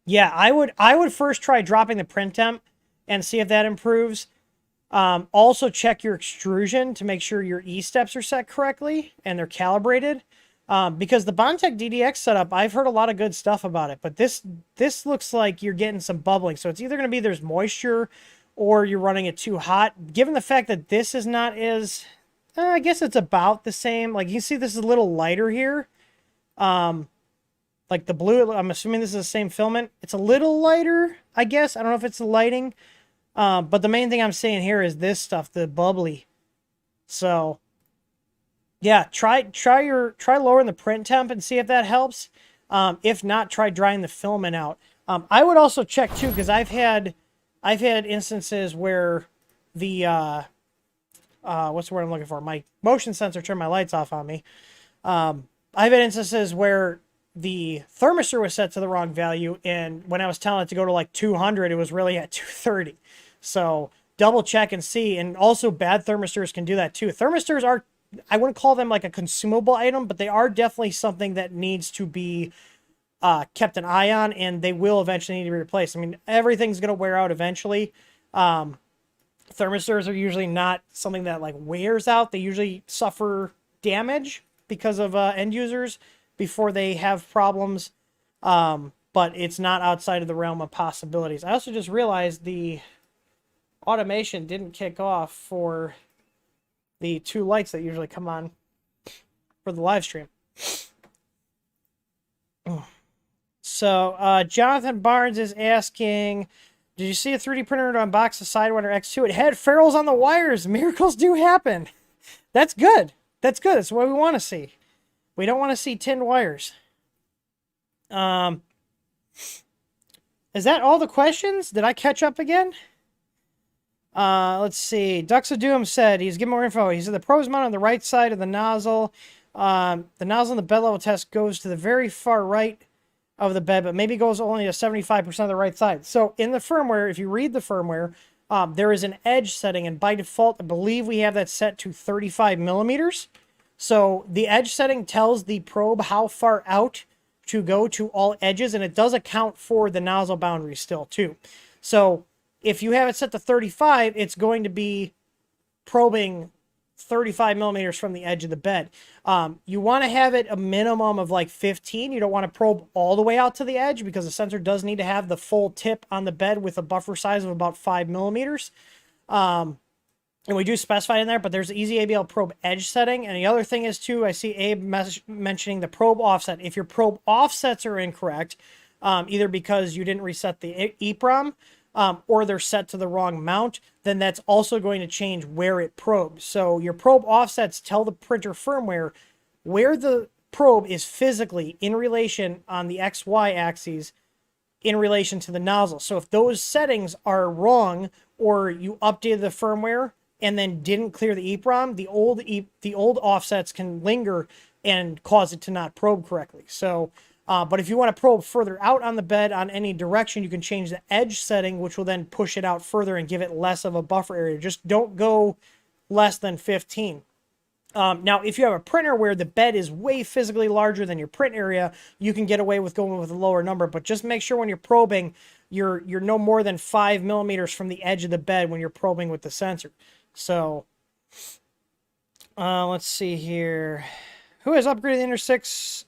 I would first try dropping the print temp and see if that improves. Also check your extrusion to make sure your E-steps are set correctly and they're calibrated. Because the Bondtech DDX setup, I've heard a lot of good stuff about it, but this looks like you're getting some bubbling. So it's either going to be there's moisture or you're running it too hot. Given the fact that this is not as, I guess it's about the same. Like you can see this is a little lighter here. Like the blue, I'm assuming this is the same filament. It's a little lighter, I guess. I don't know if it's the lighting. But the main thing I'm saying here is this stuff, the bubbly. So, yeah, try lowering the print temp and see if that helps. If not, try drying the filament out. I would also check too, because I've had instances where the what's the word I'm looking for? My motion sensor turned my lights off on me. I've had instances where the thermistor was set to the wrong value, and when I was telling it to go to like 200, it was really at 230. So double check and see. And also bad thermistors can do that too. Thermistors are, I wouldn't call them like a consumable item, but they are definitely something that needs to be kept an eye on, and they will eventually need to be replaced. I mean, everything's going to wear out eventually. Thermistors are usually not something that like wears out. They usually suffer damage because of end users before they have problems. But it's not outside of the realm of possibilities. I also just realized the automation didn't kick off for the 2 lights that usually come on for the live stream. So Jonathan Barnes is asking, did you see a 3D printer to unbox the Sidewinder X2? It had ferrules on the wires. Miracles do happen. That's good. That's good. That's what we want to see. We don't want to see tinned wires. Is that all the questions? Did I catch up again? Let's see. Ducks of Doom said he's giving more info. He said the probe is mounted on the right side of the nozzle. The nozzle in the bed level test goes to the very far right of the bed, but maybe goes only to 75% of the right side. So in the firmware, if you read the firmware, there is an edge setting, and by default, I believe we have that set to 35 millimeters. So the edge setting tells the probe how far out to go to all edges, and it does account for the nozzle boundary still too. So if you have it set to 35, it's going to be probing 35 millimeters from the edge of the bed. You want to have it a minimum of like 15. You don't want to probe all the way out to the edge because the sensor does need to have the full tip on the bed with a buffer size of about 5 millimeters. And we do specify in there, but there's the easy ABL probe edge setting. And the other thing is too, I see Abe mentioning the probe offset. If your probe offsets are incorrect, either because you didn't reset the EEPROM, or they're set to the wrong mount, then that's also going to change where it probes. So your probe offsets tell the printer firmware where the probe is physically in relation on the XY axes in relation to the nozzle. So if those settings are wrong, or you updated the firmware and then didn't clear the EEPROM, the old offsets can linger and cause it to not probe correctly. So but if you want to probe further out on the bed on any direction, you can change the edge setting, which will then push it out further and give it less of a buffer area. Just don't go less than 15. Now, if you have a printer where the bed is way physically larger than your print area, you can get away with going with a lower number. But just make sure when you're probing, you're no more than 5 millimeters from the edge of the bed when you're probing with the sensor. So, let's see here. Who has upgraded the Ender 6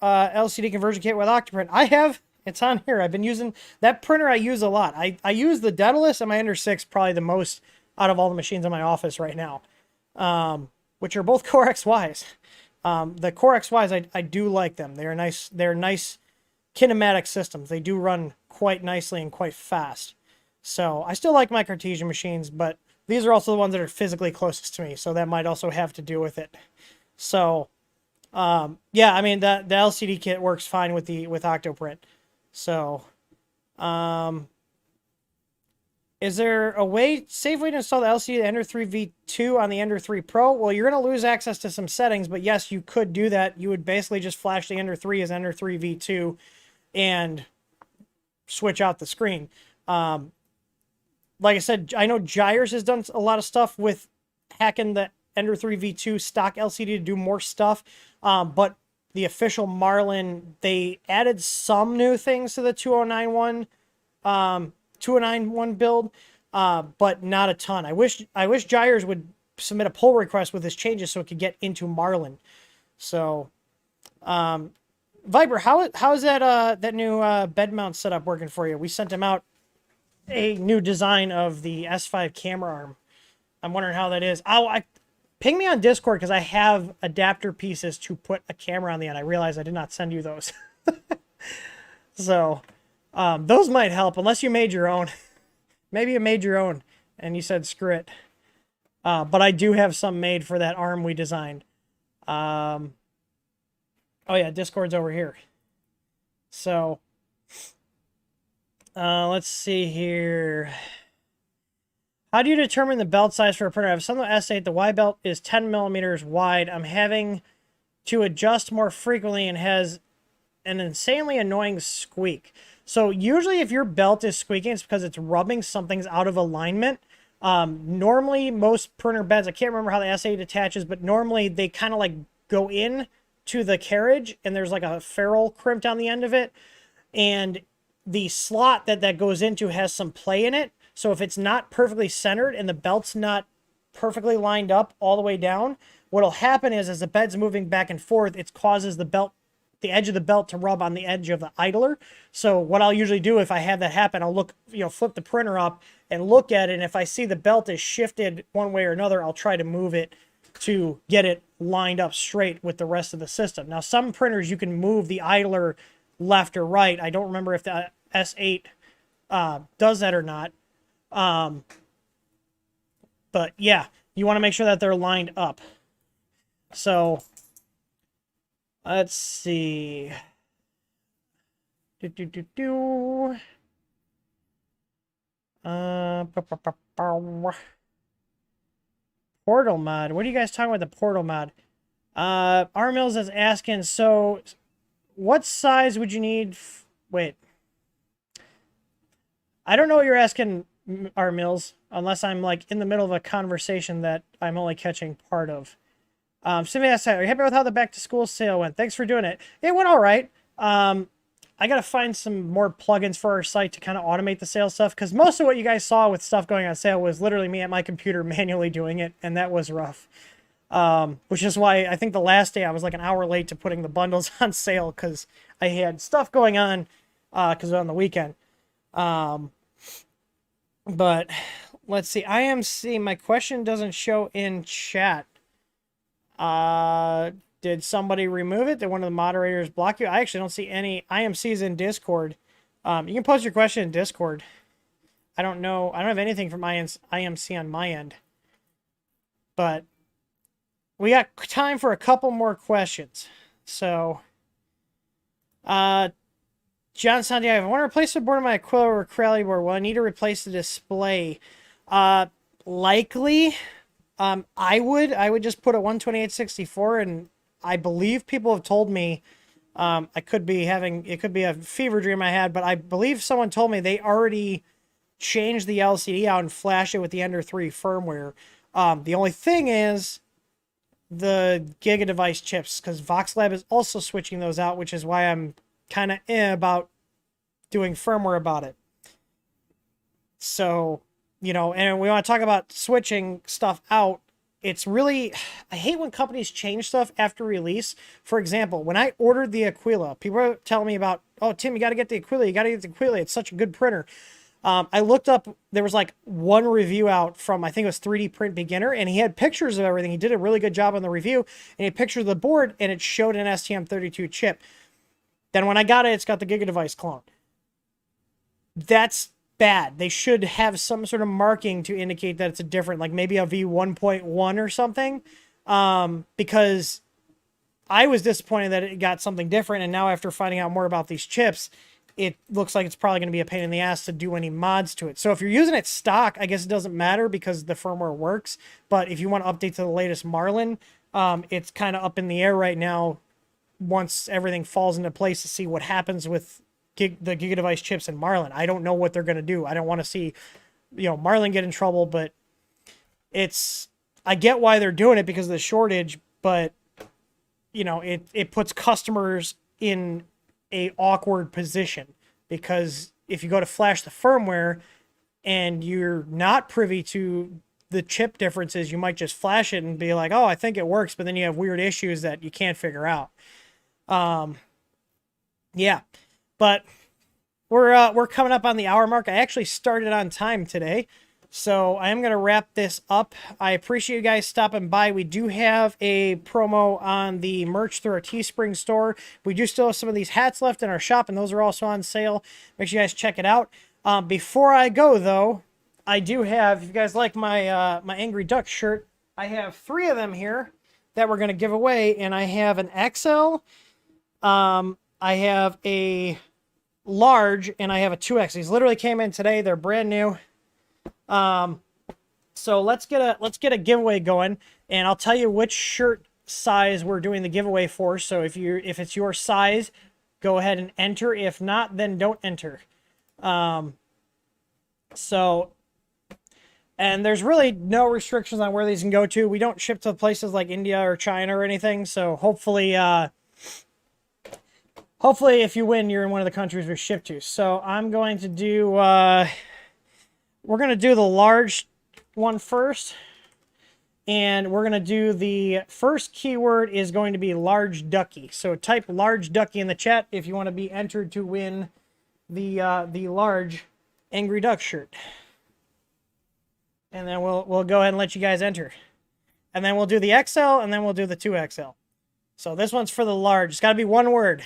LCD conversion kit with Octoprint? I have. It's on here. I've been using that printer. I use a lot. I use the Daedalus and my Ender 6 probably the most out of all the machines in my office right now, which are both Core XYs. The Core XYs, I do like them. They're nice. They're nice kinematic systems. They do run quite nicely and quite fast. So I still like my Cartesian machines, but these are also the ones that are physically closest to me. So that might also have to do with it. So yeah, I mean, the LCD kit works fine with Octoprint. So, is there a safe way to install the LCD Ender 3 V2 on the Ender 3 Pro? Well, you're going to lose access to some settings, but yes, you could do that. You would basically just flash the Ender 3 as Ender 3 V2 and switch out the screen. Like I said, I know Gyres has done a lot of stuff with hacking the Ender 3 V2 stock LCD to do more stuff. But the official Marlin, they added some new things to the 2091 build, but not a ton. I wish Gyres would submit a pull request with his changes so it could get into Marlin. So, Viper, how is that new bed mount setup working for you? We sent him out a new design of the S5 camera arm. I'm wondering how that is. Ping me on Discord because I have adapter pieces to put a camera on the end. I realized I did not send you those. So, those might help unless you made your own. Maybe you made your own and you said screw it. But I do have some made for that arm we designed. Oh yeah, Discord's over here. So, let's see here. How do you determine the belt size for a printer? I have some S8. The Y belt is 10 millimeters wide. I'm having to adjust more frequently and has an insanely annoying squeak. So usually if your belt is squeaking, it's because it's rubbing something's out of alignment. Normally most printer beds, I can't remember how the S8 attaches, but normally they kind of like go in to the carriage and there's like a ferrule crimped on the end of it. And the slot that goes into has some play in it. So if it's not perfectly centered and the belt's not perfectly lined up all the way down, what'll happen is as the bed's moving back and forth, it causes the edge of the belt to rub on the edge of the idler. So what I'll usually do if I have that happen, I'll look, flip the printer up and look at it. And if I see the belt is shifted one way or another, I'll try to move it to get it lined up straight with the rest of the system. Now, some printers, you can move the idler left or right. I don't remember if the S8 does that or not. But yeah, you want to make sure that they're lined up. So let's see. Portal mod. What are you guys talking about the portal mod? R Mills is asking, so what size would you need? Wait. I don't know what you're asking, R Mills, unless I'm like in the middle of a conversation that I'm only catching part of. Somebody asked, are you happy with how the back to school sale went? Thanks for doing it. It went all right. I got to find some more plugins for our site to kind of automate the sales stuff, because most of what you guys saw with stuff going on sale was literally me at my computer manually doing it, and that was rough. Which is why I think the last day I was like an hour late to putting the bundles on sale, because I had stuff going on because on the weekend. But let's see. IMC, my question doesn't show in chat. Did somebody remove it? Did one of the moderators block you? I actually don't see any IMCs in Discord. You can post your question in Discord. I don't know. I don't have anything from IMC on my end. But we got time for a couple more questions. So, John Santiago, I want to replace the board of my Aquila or Crowley board. Will I need to replace the display? Likely. I would just put a 12864, and I believe people have told me, it could be a fever dream I had, but I believe someone told me they already changed the LCD out and flashed it with the Ender 3 firmware. The only thing is the Giga device chips, because VoxLab is also switching those out, which is why I'm kind of about doing firmware about it. So, and we want to talk about switching stuff out. It's really, I hate when companies change stuff after release. For example, when I ordered the Aquila, people were telling me about, oh, Tim, you got to get the Aquila. You got to get the Aquila. It's such a good printer. I looked up, there was like one review out from, I think it was 3D Print Beginner, and he had pictures of everything. He did a really good job on the review, and he had pictures of the board, and it showed an STM32 chip. Then when I got it, it's got the Giga device clone. That's bad. They should have some sort of marking to indicate that it's a different, like maybe a V1.1 or something. Because I was disappointed that it got something different, and now after finding out more about these chips, it looks like it's probably going to be a pain in the ass to do any mods to it. So if you're using it stock, I guess it doesn't matter because the firmware works. But if you want to update to the latest Marlin, it's kind of up in the air right now once everything falls into place to see what happens with the Giga device chips in Marlin. I don't know what they're going to do. I don't want to see, Marlin get in trouble, but I get why they're doing it because of the shortage, but it puts customers in a awkward position, because if you go to flash the firmware and you're not privy to the chip differences, you might just flash it and be like, oh, I think it works, but then you have weird issues that you can't figure out. Yeah, but we're coming up on the hour mark. I actually started on time today, so I am going to wrap this up. I appreciate you guys stopping by. We do have a promo on the merch through our Teespring store. We do still have some of these hats left in our shop, and those are also on sale. Make sure you guys check it out. Before I go, though, I do have, if you guys like my my Angry Duck shirt, I have 3 of them here that we're going to give away, and I have an XL, I have a large, and I have a 2X. These literally came in today. They're brand new. So let's get a giveaway going, and I'll tell you which shirt size we're doing the giveaway for. So if it's your size, go ahead and enter. If not, then don't enter. So, and there's really no restrictions on where these can go to. We don't ship to places like India or China or anything. So hopefully, hopefully if you win, you're in one of the countries we ship to. So I'm going to do, we're going to do the large one first. And we're going to do the first keyword is going to be large ducky. So type large ducky in the chat if you want to be entered to win the large Angry Duck shirt. And then we'll go ahead and let you guys enter. And then we'll do the XL, and then we'll do the 2XL. So this one's for the large. It's got to be one word.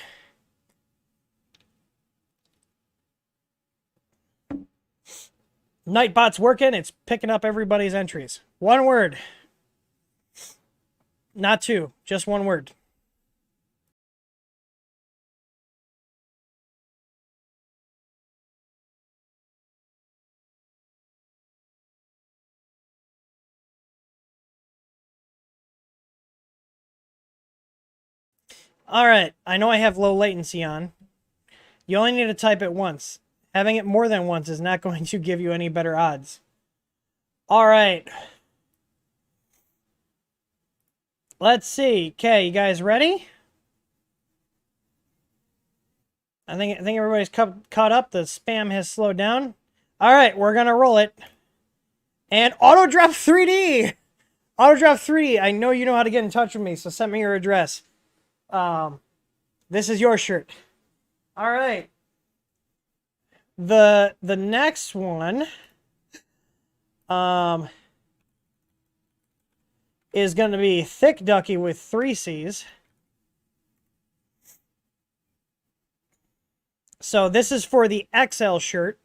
Nightbot's working. It's picking up everybody's entries. One word. Not two. Just one word. All right, I know I have low latency on. You only need to type it once. Having it more than once is not going to give you any better odds. All right. Let's see. Okay, you guys ready? I think everybody's caught up. The spam has slowed down. All right, we're going to roll it. And Autodrop 3D. Autodrop 3D. I know you know how to get in touch with me, so send me your address. This is your shirt. All right. The next one is going to be Thick Ducky with 3 C's. So this is for the XL shirt.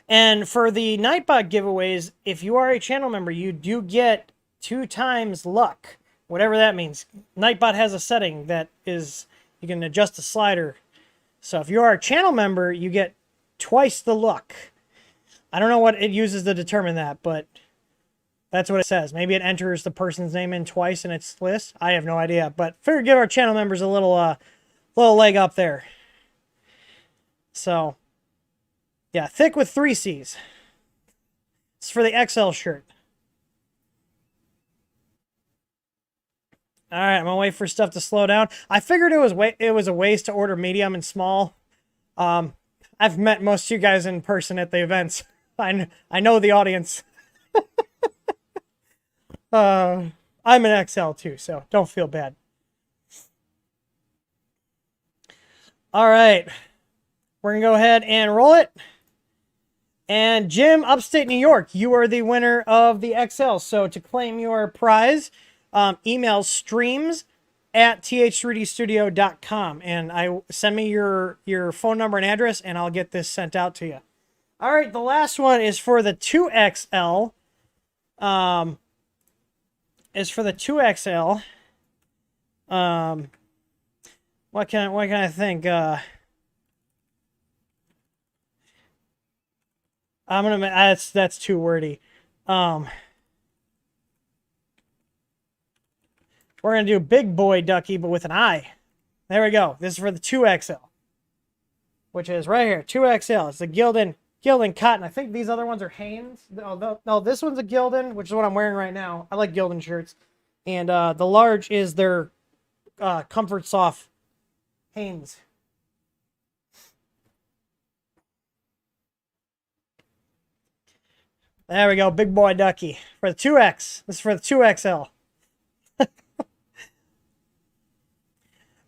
And for the Nightbot giveaways, if you are a channel member, you do get 2 times luck, whatever that means. Nightbot has a setting that is, you can adjust the slider. So if you are a channel member, you get twice the luck. I don't know what it uses to determine that, but that's what it says. Maybe it enters the person's name in twice in its list. I have no idea, but figure give our channel members a little leg up there. So, yeah, thick with 3 C's. It's for the XL shirt. All right, I'm gonna wait for stuff to slow down. I figured it was a waste to order medium and small. I've met most of you guys in person at the events. I know the audience. I'm an XL too, so don't feel bad. All right, we're gonna go ahead and roll it. And Jim, upstate New York, you are the winner of the XL. So to claim your prize, email streams@th3dstudio.com and send me your phone number and address, and I'll get this sent out to you. All right, the last one is for the 2XL. What can I think? That's too wordy. We're gonna do Big Boy Ducky, but with an I. There we go. This is for the 2XL, which is right here. 2XL. It's the Gildan cotton. I think these other ones are Hanes. No, this one's a Gildan, which is what I'm wearing right now. I like Gildan shirts, and the large is their Comfort Soft Hanes. There we go, Big Boy Ducky for the 2X. This is for the 2XL.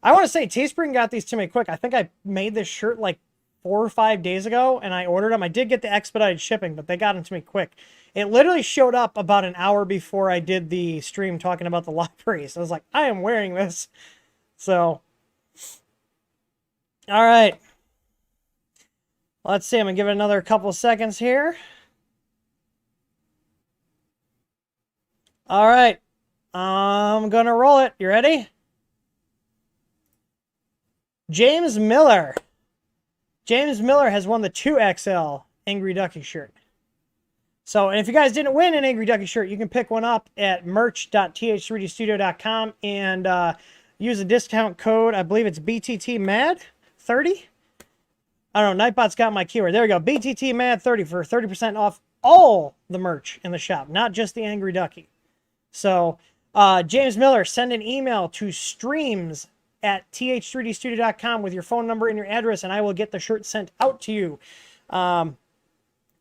I want to say Teespring got these to me quick. I think I made this shirt like 4 or 5 days ago, and I ordered them. I did get the expedited shipping, but they got them to me quick. It literally showed up about an hour before I did the stream talking about the libraries. I was like, I am wearing this. So, all right. Let's see. I'm going to give it another couple of seconds here. All right. I'm going to roll it. You ready? James Miller. James Miller has won the 2XL. Angry Ducky shirt. So, and if you guys didn't win an Angry Ducky shirt, you can pick one up at merch.th3dstudio.com and use a discount code. I believe it's BTTMAD30. I don't know. Nightbot's got my keyword. There we go. BTTMAD30 for 30% off all the merch in the shop, not just the Angry Ducky. So, James Miller, send an email to streams@th3dstudio.com with your phone number and your address, and I will get the shirt sent out to you. Gotta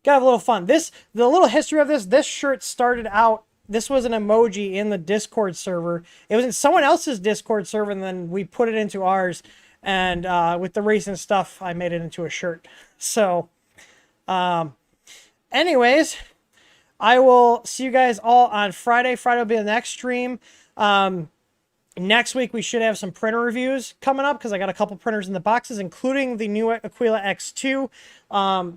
have a little fun. The little history of this shirt started out, this was an emoji in the Discord server. It was in someone else's Discord server, and then we put it into ours. And with the recent stuff, I made it into a shirt. So, anyways, I will see you guys all on Friday. Friday will be the next stream. Next week, we should have some printer reviews coming up because I got a couple printers in the boxes, including the new Aquila X2.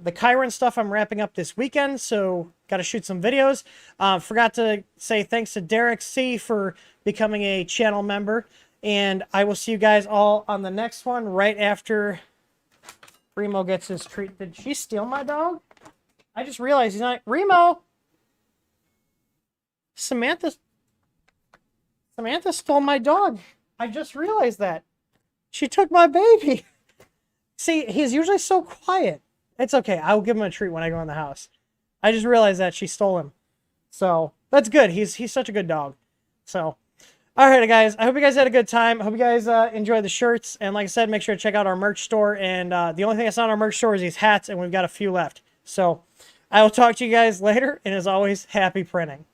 The Chiron stuff I'm wrapping up this weekend, so got to shoot some videos. Forgot to say thanks to Derek C. for becoming a channel member. And I will see you guys all on the next one right after Remo gets his treat. Did she steal my dog? I just realized he's not... Remo! Samantha stole my dog. I just realized that. She took my baby. See, he's usually so quiet. It's okay. I'll give him a treat when I go in the house. I just realized that she stole him. So, that's good. He's such a good dog. So, alright guys. I hope you guys had a good time. I hope you guys enjoyed the shirts. And like I said, make sure to check out our merch store. And the only thing that's not on our merch store is these hats. And we've got a few left. So, I will talk to you guys later. And as always, happy printing.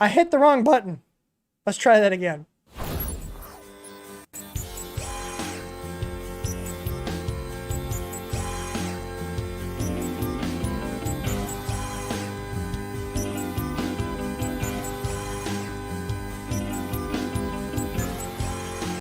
I hit the wrong button. Let's try that again.